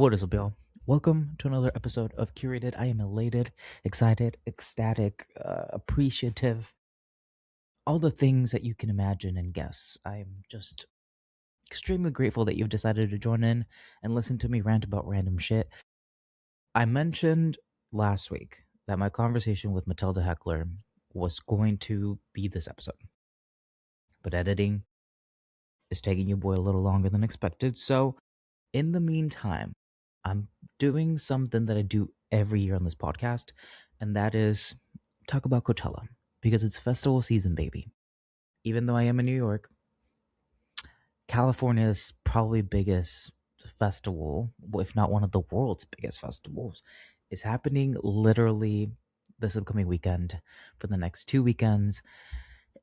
What is up, y'all? Welcome to another episode of Curated. I am elated, excited, ecstatic, appreciative, all the things that you can imagine and guess. I am just extremely grateful that you've decided to join in and listen to me rant about random shit. I mentioned last week that my conversation with Matilda Heckler was going to be this episode, but editing is taking you boy a little longer than expected. So, in the meantime, I'm doing something that I do every year on this podcast, and that is talk about Coachella because it's festival season, baby. Even though I am in New York, California's probably biggest festival, if not one of the world's biggest festivals, is happening literally this upcoming weekend for the next 2 weekends.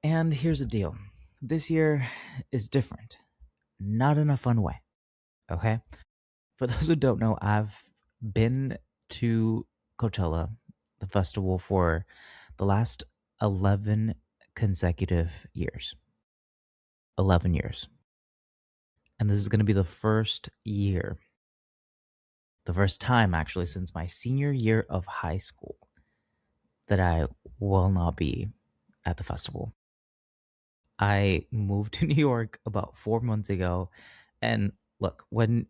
And here's the deal, this year is different, not in a fun way. Okay. For those who don't know, I've been to Coachella, the festival, for the last 11 consecutive years. 11 years. And this is going to be the first year, the first time actually since my senior year of high school that I will not be at the festival. I moved to New York about 4 months ago. And look, when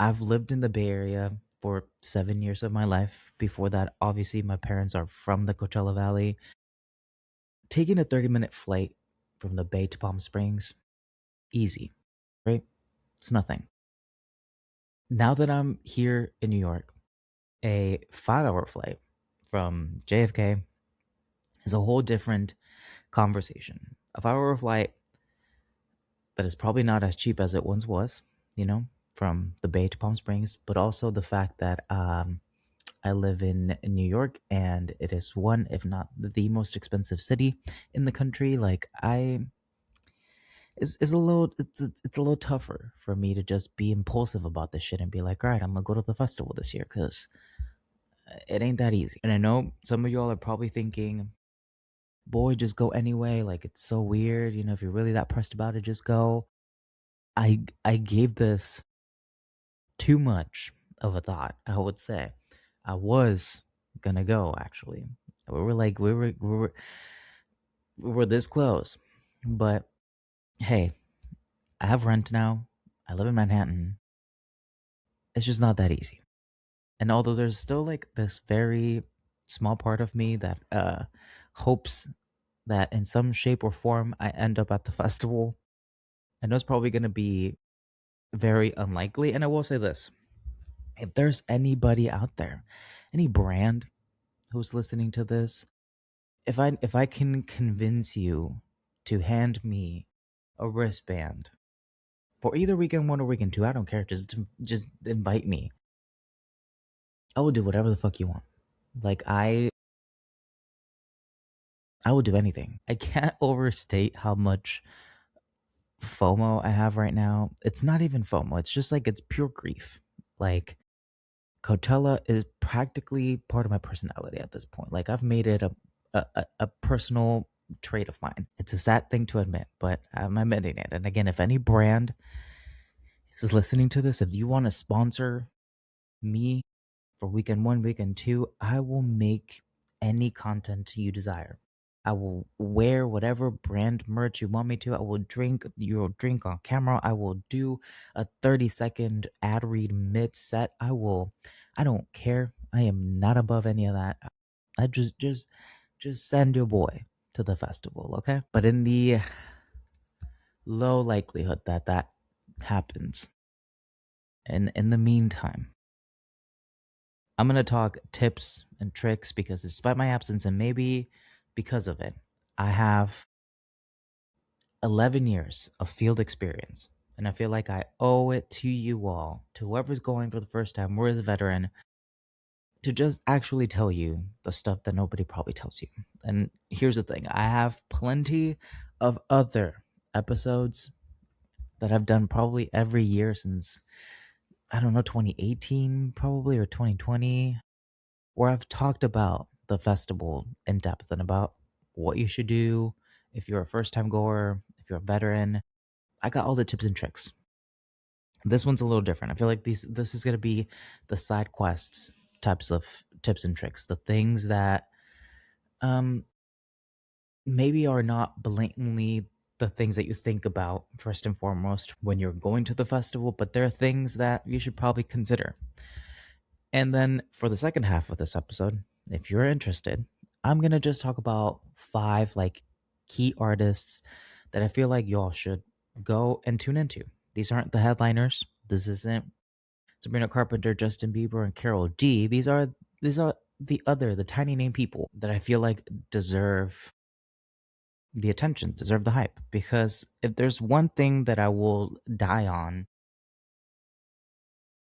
I've lived in the Bay Area for 7 years of my life. Before that, obviously, my parents are from the Coachella Valley. Taking a 30-minute flight from the Bay to Palm Springs, easy, right? It's nothing. Now that I'm here in New York, a 5 hour flight from JFK is a whole different conversation. A 5 hour flight that is probably not as cheap as it once was, from the Bay to Palm Springs, but also the fact that I live in New York, and it is one, if not the most expensive city in the country. Like it's a little tougher for me to just be impulsive about this shit and be like, all right, I'm gonna go to the festival this year because it ain't that easy. And I know some of y'all are probably thinking, boy, just go anyway. Like it's so weird, if you're really that pressed about it, just go. I gave this too much of a thought, I would say. I was gonna go actually. We were this close. But hey, I have rent now. I live in Manhattan. It's just not that easy. And although there's still like this very small part of me that hopes that in some shape or form I end up at the festival, I know it's probably gonna be very unlikely. And I will say this. If there's anybody out there, any brand who's listening to this, if I can convince you to hand me a wristband for either weekend one or weekend two, I don't care. Just invite me. I will do whatever the fuck you want. Like I will do anything. I can't overstate how much FOMO I have right now. It's not even FOMO. It's just like it's pure grief. Like Coachella is practically part of my personality at this point. Like I've made it a personal trait of mine. It's a sad thing to admit, but I'm admitting it. And again, if any brand is listening to this, if you want to sponsor me for weekend one, weekend two, I will make any content you desire. I will wear whatever brand merch you want me to. I will drink your drink on camera. I will do a 30-second ad read mid set. I don't care. I am not above any of that. I just send your boy to the festival, okay? But in the low likelihood that that happens, and in the meantime, I'm going to talk tips and tricks because despite my absence and maybe because of it, I have 11 years of field experience. And I feel like I owe it to you all, to whoever's going for the first time or is a veteran, to just actually tell you the stuff that nobody probably tells you. And here's the thing, I have plenty of other episodes that I've done probably every year since, I don't know, 2018 probably or 2020, where I've talked about the festival in depth and about what you should do if you're a first time goer, if you're a veteran. I got all the tips and tricks. This one's a little different. I feel like this is gonna be the side quests types of tips and tricks, the things that um maybe are not blatantly the things that you think about first and foremost when you're going to the festival, but there are things that you should probably consider. And then for the second half of this episode, if you're interested, I'm going to just talk about five like key artists that I feel like y'all should go and tune into. These aren't the headliners. This isn't Sabrina Carpenter, Justin Bieber, and Carol G. These are the tiny name people that I feel like deserve the attention, deserve the hype. Because if there's one thing that I will die on,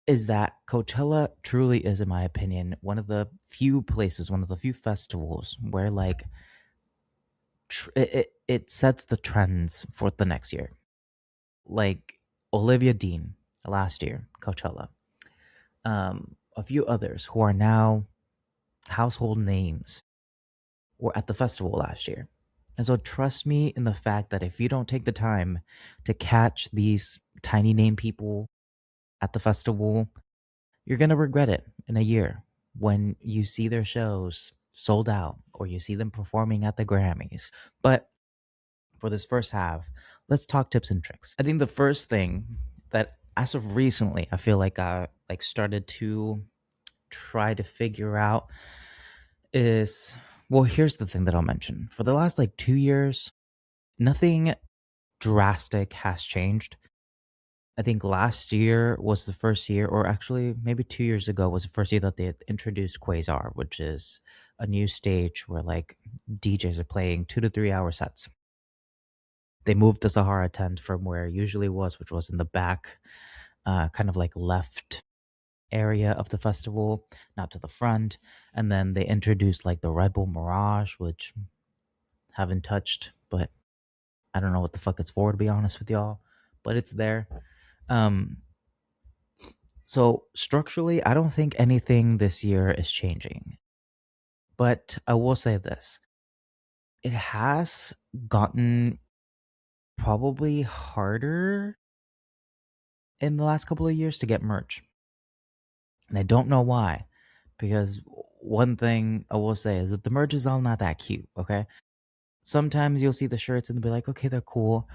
is that Coachella truly is, in my opinion, one of the few places, one of the few festivals where like it sets the trends for the next year. Like Olivia Dean last year, Coachella. A few others who are now household names were at the festival last year. And so trust me in the fact that if you don't take the time to catch these tiny name people at the festival, you're going to regret it in a year when you see their shows sold out or you see them performing at the Grammys. But for this first half, let's talk tips and tricks. I think the first thing that as of recently, I feel like I like started to try to figure out is, well, here's the thing that I'll mention. For the last like 2 years, nothing drastic has changed. I think last year was the first year, or actually maybe 2 years ago was the first year that they had introduced Quasar, which is a new stage where like DJs are playing 2 to 3 hour sets. They moved the Sahara tent from where it usually was, which was in the back, kind of like left area of the festival, not to the front. And then they introduced like the Red Bull Mirage, which haven't touched, but I don't know what the fuck it's for, to be honest with y'all. But it's there. Um, so structurally, I don't think anything this year is changing. But I will say this. It has gotten probably harder in the last couple of years to get merch. And I don't know why. Because one thing I will say is that the merch is all not that cute, okay? Sometimes you'll see the shirts and be like, okay, they're cool.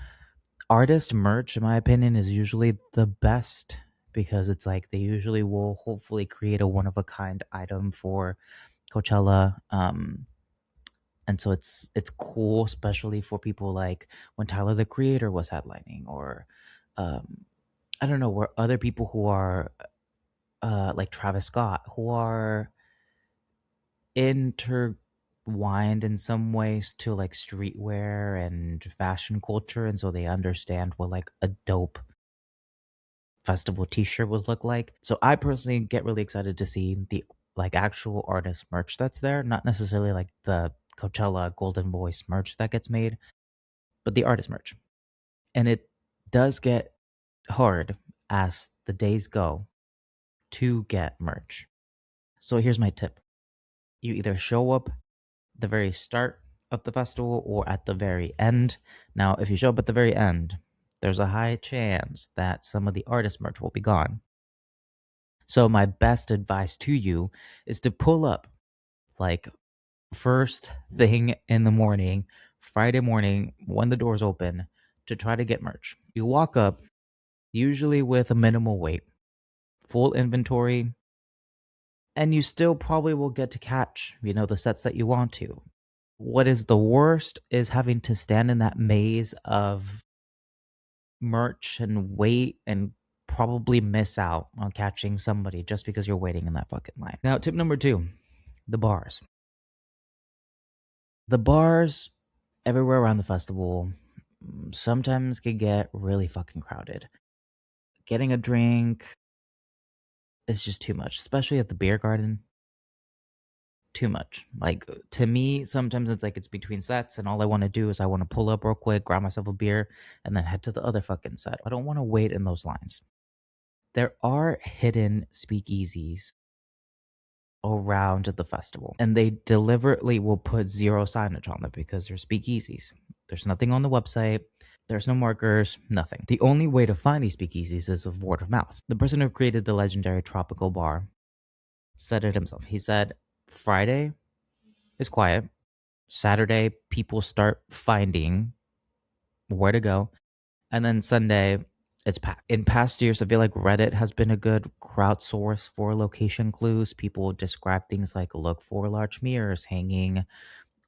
Artist merch, in my opinion, is usually the best because it's like they usually will hopefully create a one of a kind item for Coachella. And so it's cool, especially for people like when Tyler the Creator was headlining, or um, I don't know, where other people who are like Travis Scott, who are intertwined in some ways to like streetwear and fashion culture, and so they understand what like a dope festival t-shirt would look like. So I personally get really excited to see the like actual artist merch that's there, not necessarily like the Coachella Golden Voice merch that gets made, but the artist merch. And it does get hard as the days go to get merch. So here's my tip. You either show up the very start of the festival or at the very end. Now, if you show up at the very end, there's a high chance that some of the artist merch will be gone. So my best advice to you is to pull up like first thing in the morning, Friday morning when the doors open to try to get merch. You walk up usually with a minimal weight, full inventory, and you still probably will get to catch, the sets that you want to. What is the worst is having to stand in that maze of merch and wait and probably miss out on catching somebody just because you're waiting in that fucking line. Now, tip number 2, the bars. The bars everywhere around the festival sometimes can get really fucking crowded. Getting a drink is just too much, especially at the beer garden. Too much. Like to me, sometimes it's like it's between sets, and all I want to do is I want to pull up real quick, grab myself a beer, and then head to the other fucking set. I don't want to wait in those lines. There are hidden speakeasies around the festival, and they deliberately will put zero signage on them because they're speakeasies. There's nothing on the website. There's no markers, nothing. The only way to find these speakeasies is of word of mouth. The person who created the legendary tropical bar said it himself. He said, Friday is quiet. Saturday, people start finding where to go. And then Sunday, it's packed. In past years, I feel like Reddit has been a good crowdsource for location clues. People describe things like look for large mirrors hanging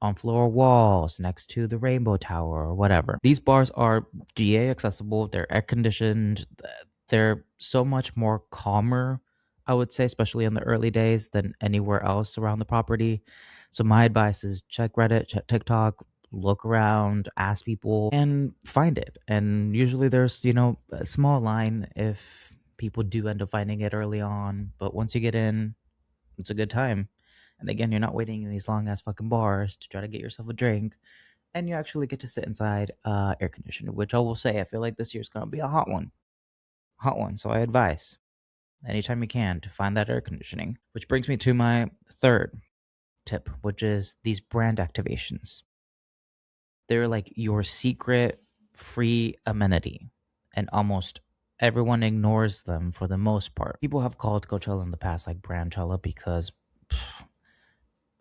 on floor walls next to the Rainbow Tower or whatever. These bars are GA accessible, they're air conditioned, they're so much more calmer, I would say, especially in the early days than anywhere else around the property. So my advice is check Reddit, check TikTok, look around, ask people and find it. And usually there's, a small line if people do end up finding it early on, but once you get in, it's a good time. And again, you're not waiting in these long ass fucking bars to try to get yourself a drink. And you actually get to sit inside air conditioning, which I will say, I feel like this year's gonna be a hot one. Hot one. So I advise anytime you can to find that air conditioning. Which brings me to my third tip, which is these brand activations. They're like your secret free amenity. And almost everyone ignores them for the most part. People have called Coachella in the past like Brandchella because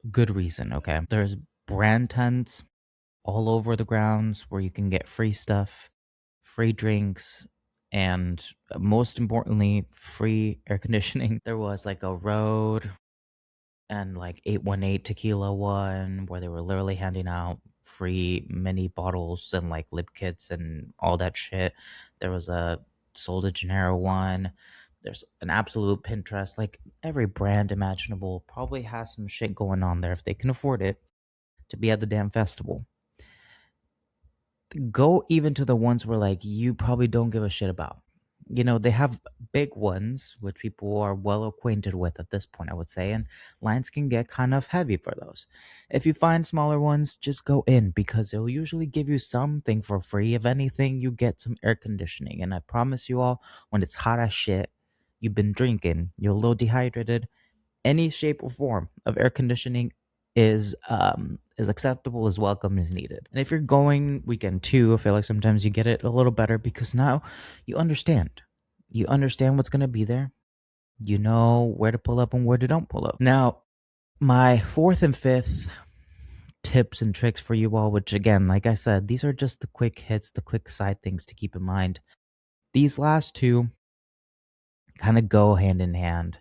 good reason, okay? There's brand tents all over the grounds where you can get free stuff, free drinks, and most importantly, free air conditioning. There was like a road and like 818 tequila one where they were literally handing out free mini bottles and like lip kits and all that shit. There was a Sol de Janeiro one. There's an absolute Pinterest. Like every brand imaginable probably has some shit going on there if they can afford it to be at the damn festival. Go even to the ones where like you probably don't give a shit about. They have big ones which people are well acquainted with at this point, I would say, and lines can get kind of heavy for those. If you find smaller ones, just go in because it'll usually give you something for free. If anything, you get some air conditioning. And I promise you all, when it's hot as shit, you've been drinking, you're a little dehydrated, any shape or form of air conditioning is acceptable, is welcome, is needed. And if you're going weekend two, I feel like sometimes you get it a little better because now you understand. You understand what's gonna be there. You know where to pull up and where to don't pull up. Now, my fourth and fifth tips and tricks for you all, which again, like I said, these are just the quick hits, the quick side things to keep in mind. These last two kind of go hand in hand.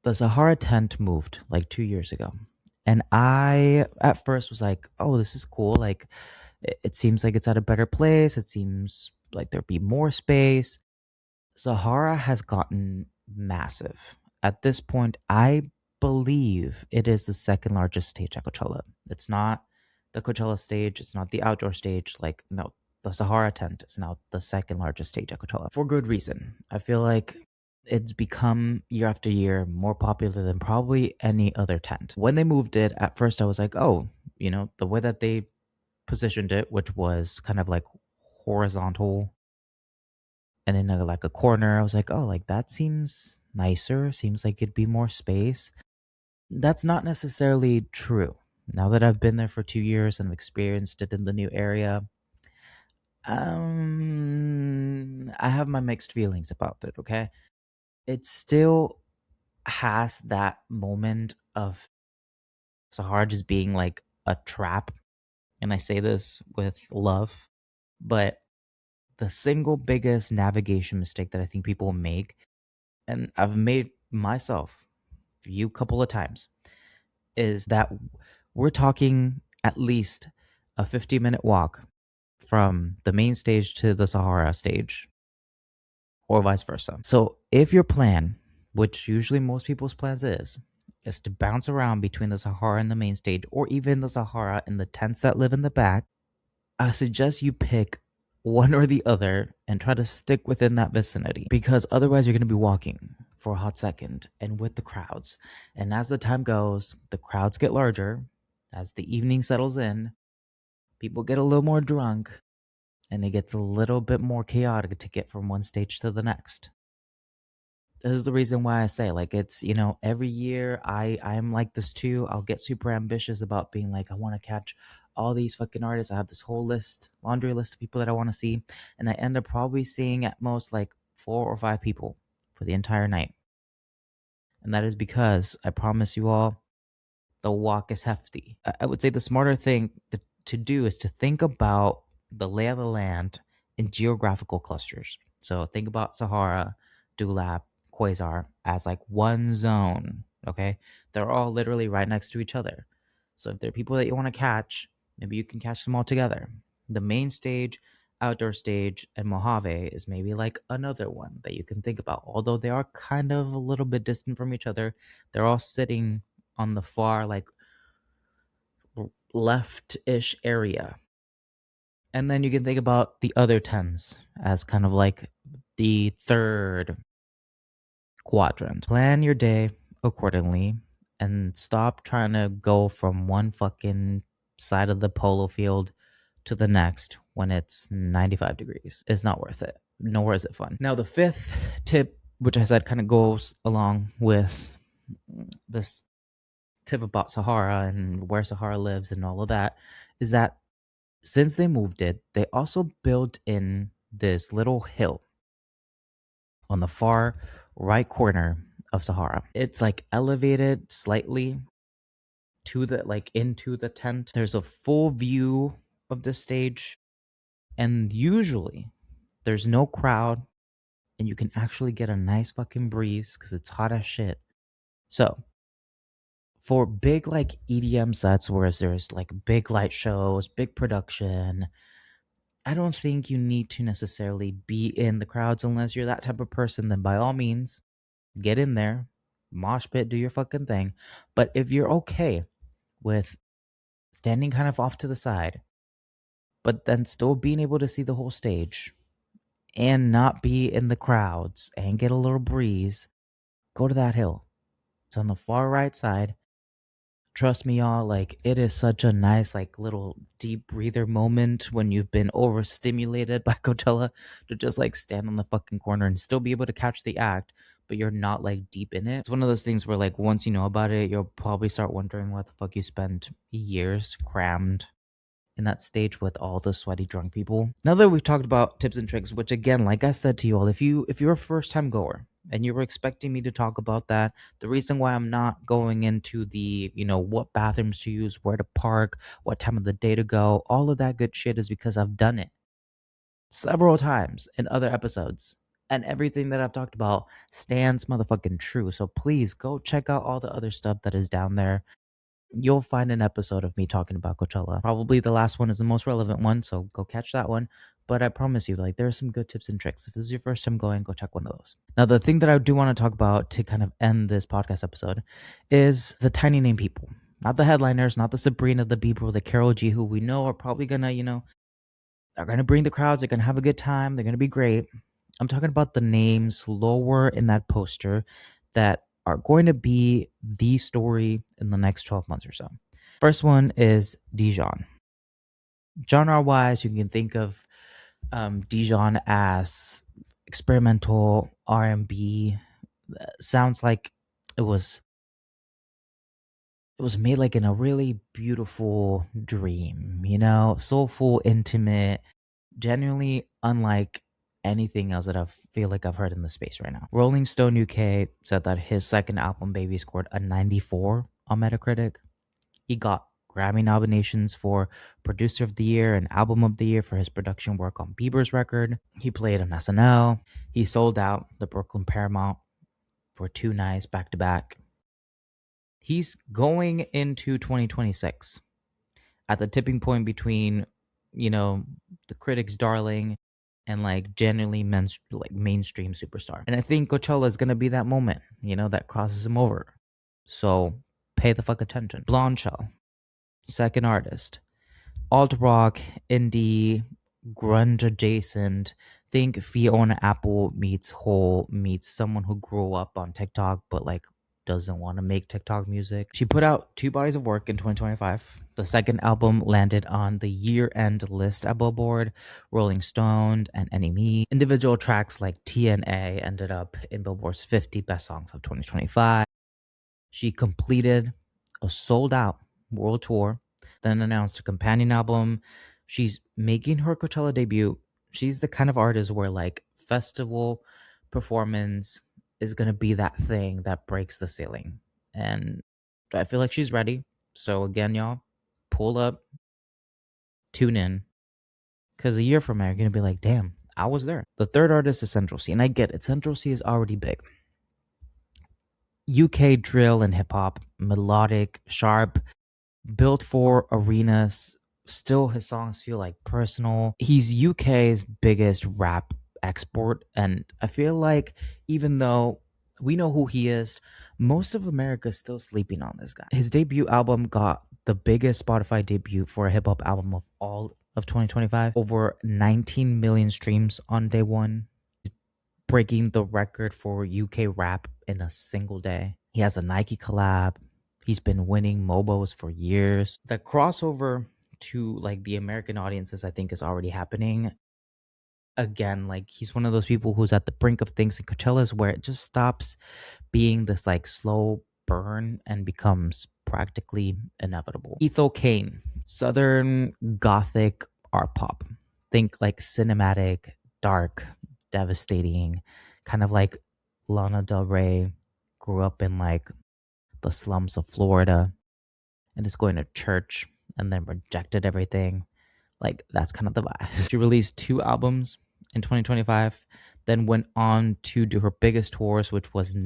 The Sahara Tent moved like 2 years ago. And I at first was like, oh, this is cool. Like, it seems like it's at a better place. It seems like there'd be more space. Sahara has gotten massive. At this point, I believe it is the second largest stage at Coachella. It's not the Coachella stage, it's not the outdoor stage. Like, no, the Sahara Tent is now the second largest stage at Coachella for good reason. I feel like it's become year after year more popular than probably any other tent. When they moved it, at first I was like, oh, the way that they positioned it, which was kind of like horizontal and in like a corner, I was like, oh, like that seems nicer. Seems like it'd be more space. That's not necessarily true. Now that I've been there for 2 years and experienced it in the new area, I have my mixed feelings about it, okay? It still has that moment of Sahara just being like a trap. And I say this with love, but the single biggest navigation mistake that I think people make, and I've made myself a few couple of times, is that we're talking at least a 50-minute walk from the main stage to the Sahara stage, or vice versa. So if your plan, which usually most people's plans is to bounce around between the Sahara and the main stage, or even the Sahara and the tents that live in the back, I suggest you pick one or the other and try to stick within that vicinity because otherwise you're going to be walking for a hot second and with the crowds. And as the time goes, the crowds get larger. As the evening settles in, people get a little more drunk and it gets a little bit more chaotic to get from one stage to the next. This is the reason why I say, like, it's, every year I'm like this too. I'll get super ambitious about being like, I want to catch all these fucking artists. I have this whole list, laundry list of people that I want to see. And I end up probably seeing at most like 4 or 5 people for the entire night. And that is because I promise you all, the walk is hefty. I would say the smarter thing to do is to think about the lay of the land in geographical clusters. So think about Sahara, Dulab, Quasar as like one zone. Okay. They're all literally right next to each other. So if there are people that you want to catch, maybe you can catch them all together. The main stage, outdoor stage, and Mojave is maybe like another one that you can think about. Although they are kind of a little bit distant from each other, they're all sitting on the far like left-ish area. And then you can think about the other tens as kind of like the third quadrant. Plan your day accordingly and stop trying to go from one fucking side of the polo field to the next when it's 95 degrees. It's not worth it. Nor is it fun. Now, the fifth tip, which I said kind of goes along with this tip about Sahara and where Sahara lives and all of that, is that since they moved it, they also built in this little hill on the far right corner of Sahara. It's like elevated slightly to the like into the tent. There's a full view of the stage, and usually there's no crowd, and you can actually get a nice fucking breeze because it's hot as shit. So for big like EDM sets where there's like big light shows, big production, I don't think you need to necessarily be in the crowds unless you're that type of person. Then by all means, get in there, mosh pit, do your fucking thing. But if you're okay with standing kind of off to the side, but then still being able to see the whole stage and not be in the crowds and get a little breeze, go to that hill. It's on the far right side. Trust me, y'all, like it is such a nice, like little deep breather moment when you've been overstimulated by Coachella to just like stand on the fucking corner and still be able to catch the act, but you're not like deep in it. It's one of those things where like once you know about it, you'll probably start wondering what the fuck you spent years crammed in that stage with all the sweaty drunk people. Now that we've talked about tips and tricks, which again, like I said to you all, if you're a first time goer and you were expecting me to talk about that, the reason why I'm not going into the, what bathrooms to use, where to park, what time of the day to go, all of that good shit is because I've done it several times in other episodes. And everything that I've talked about stands motherfucking true. So please go check out all the other stuff that is down there. You'll find an episode of me talking about Coachella. Probably the last one is the most relevant one, so go catch that one. But I promise you, like, there are some good tips and tricks. If this is your first time going, go check one of those. Now, the thing that I do want to talk about to kind of end this podcast episode is the tiny name people. Not the headliners, not the Sabrina, the Bieber, the Karol G, who we know are probably gonna, they're gonna bring the crowds, they're gonna have a good time, they're gonna be great. I'm talking about the names lower in that poster that are going to be the story in the next 12 months or so. First one is Dijon. Genre-wise, you can think of Dijon as experimental R&B. Sounds like it was made like in a really beautiful dream, soulful, intimate, genuinely unlike anything else that I feel like I've heard in the space right now. Rolling Stone UK said that his second album, Baby, scored a 94 on Metacritic. He got Grammy nominations for Producer of the Year and Album of the Year for his production work on Bieber's record. He played on SNL. He sold out the Brooklyn Paramount for 2 nights back to back. He's going into 2026 at the tipping point between, the critics' darling and like genuinely mainstream superstar. And I think Coachella is gonna be that moment, that crosses him over. So pay the fuck attention. Blondshell, second artist, alt rock, indie, grunge adjacent. Think Fiona Apple meets Hole meets someone who grew up on TikTok but like doesn't want to make TikTok music. She put out 2 bodies of work in 2025. The second album landed on the year-end list at Billboard, Rolling Stone, and NME. Individual tracks like TNA ended up in Billboard's 50 Best Songs of 2025. She completed a sold-out world tour then announced a companion album. She's making her Coachella debut. She's the kind of artist where like festival performance is gonna be that thing that breaks the ceiling. And I feel like she's ready. So again, y'all, pull up, tune in, because a year from now you're gonna be like, damn, I was there. The third artist is Central C, and I get it. Central C is already big. UK drill and hip hop, melodic, sharp, built for arenas. Still, his songs feel like personal. He's UK's biggest rap export, and I feel like even though we know who he is, most of America is still sleeping on this guy. His debut album got the biggest Spotify debut for a hip hop album of all of 2025, over 19 million streams on day one, breaking the record for UK rap in a single day. He has a Nike collab. He's been winning Mobos for years. The crossover to like the American audiences, I think, is already happening. Again, like he's one of those people who's at the brink of things in Coachella's where it just stops being this like slow burn and becomes practically inevitable. Ethel Cain, Southern Gothic art pop. Think like cinematic, dark, devastating, kind of like Lana Del Rey grew up in like the slums of Florida and is going to church and then rejected everything. Like that's kind of the vibe. She released 2 albums in 2025, then went on to do her biggest tours, which was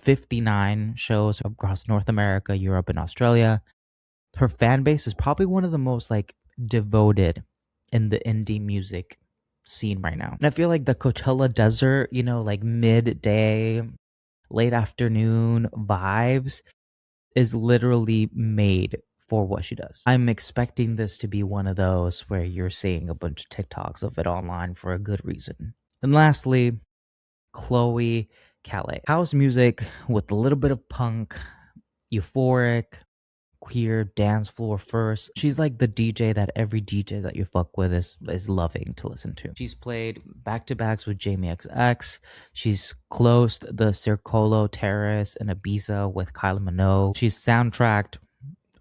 59 shows across North America, Europe, and Australia. Her fan base is probably one of the most like devoted in the indie music scene right now. And I feel like the Coachella desert, you know, like midday, late afternoon vibes is literally made for what she does. I'm expecting this to be one of those where you're seeing a bunch of TikToks of it online for a good reason. And lastly, Chloé Caillet. House music with a little bit of punk, euphoric, queer dance floor first. She's like the DJ that every DJ that you fuck with is loving to listen to. She's played back-to-backs with Jamie XX. She's closed the Circolo Terrace in Ibiza with Kylie Minogue. She's soundtracked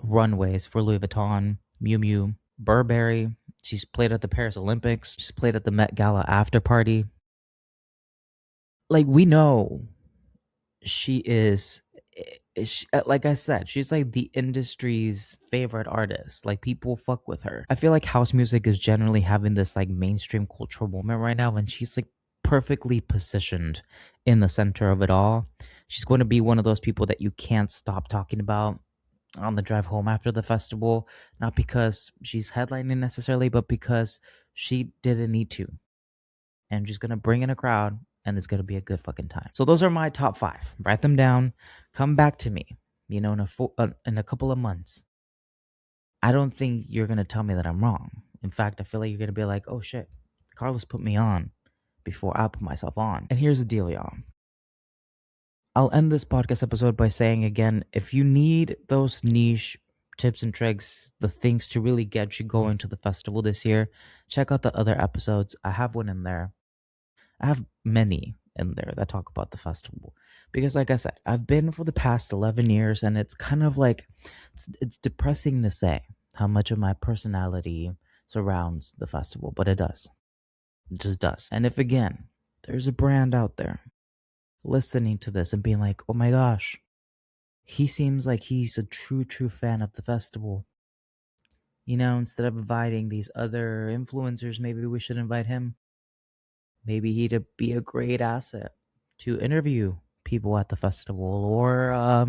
runways for Louis Vuitton, Miu Miu, Burberry. She's played at the Paris Olympics. She's played at the Met Gala after party. Like we know she is like I said, she's like the industry's favorite artist. Like people fuck with her. I feel like house music is generally having this like mainstream cultural moment right now, and she's like perfectly positioned in the center of it all. She's going to be one of those people that you can't stop talking about on the drive home after the festival, not because she's headlining necessarily, but because she didn't need to. And she's going to bring in a crowd and it's going to be a good fucking time. So those are my top 5. Write them down. Come back to me, you know, in a couple of months. I don't think you're going to tell me that I'm wrong. In fact, I feel like you're going to be like, oh shit, Carlos put me on before I put myself on. And here's the deal, y'all. I'll end this podcast episode by saying again, if you need those niche tips and tricks, the things to really get you going to the festival this year, check out the other episodes. I have one in there. I have many in there that talk about the festival because like I said, I've been for the past 11 years and it's kind of like it's depressing to say how much of my personality surrounds the festival, but it does. It just does. And if again, there's a brand out there listening to this and being like, "Oh my gosh, he seems like he's a true fan of the festival. You know, instead of inviting these other influencers, maybe we should invite him. Maybe he'd be a great asset to interview people at the festival or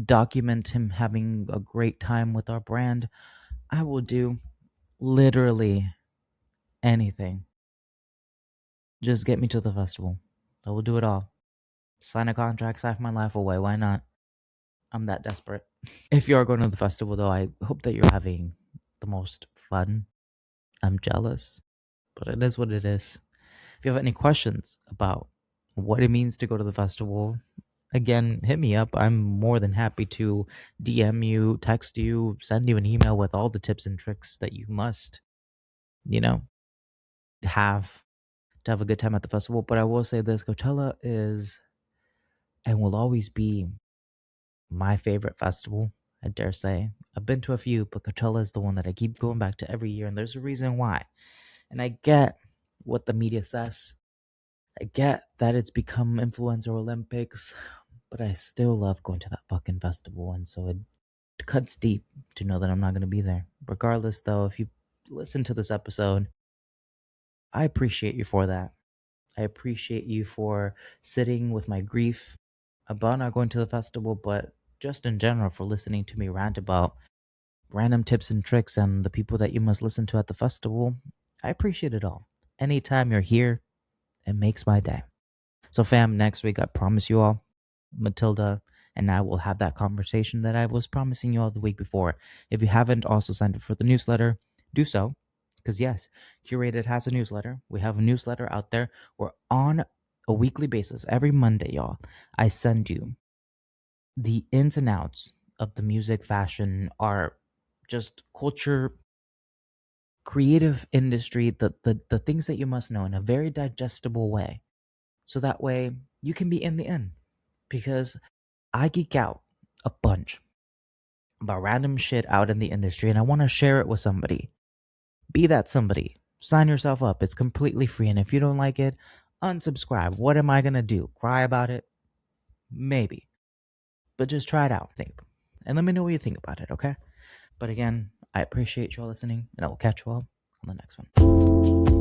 document him having a great time with our brand." I will do literally anything. Just get me to the festival. I will do it all. Sign a contract, sign my life away. Why not? I'm that desperate. If you are going to the festival, though, I hope that you're having the most fun. I'm jealous, but it is what it is. If you have any questions about what it means to go to the festival, again, hit me up. I'm more than happy to DM you, text you, send you an email with all the tips and tricks that you must, you know, have to have a good time at the festival. But I will say this, Coachella is and will always be my favorite festival, I dare say. I've been to a few, but Coachella is the one that I keep going back to every year, and there's a reason why. And I get what the media says. I get that it's become influencer Olympics, but I still love going to that fucking festival, and so it cuts deep to know that I'm not going to be there. Regardless, though, if you listen to this episode, I appreciate you for that. I appreciate you for sitting with my grief about not going to the festival, but just in general for listening to me rant about random tips and tricks and the people that you must listen to at the festival. I appreciate it all. Anytime you're here, it makes my day. So, fam, next week, I promise you all, Matilda and I will have that conversation that I was promising you all the week before. If you haven't also signed up for the newsletter, do so. Because, yes, Curated has a newsletter. We have a newsletter out there. We're on a weekly basis. Every Monday, y'all, I send you the ins and outs of the music, fashion, art, just culture, creative industry, the things that you must know in a very digestible way. So that way you can be in the in. Because I geek out a bunch about random shit out in the industry and I want to share it with somebody. Be that somebody. Sign yourself up. It's completely free. And if you don't like it, unsubscribe. What am I going to do? Cry about it? Maybe. But just try it out. Think. And let me know what you think about it, okay? But again, I appreciate you all listening and I will catch you all on the next one.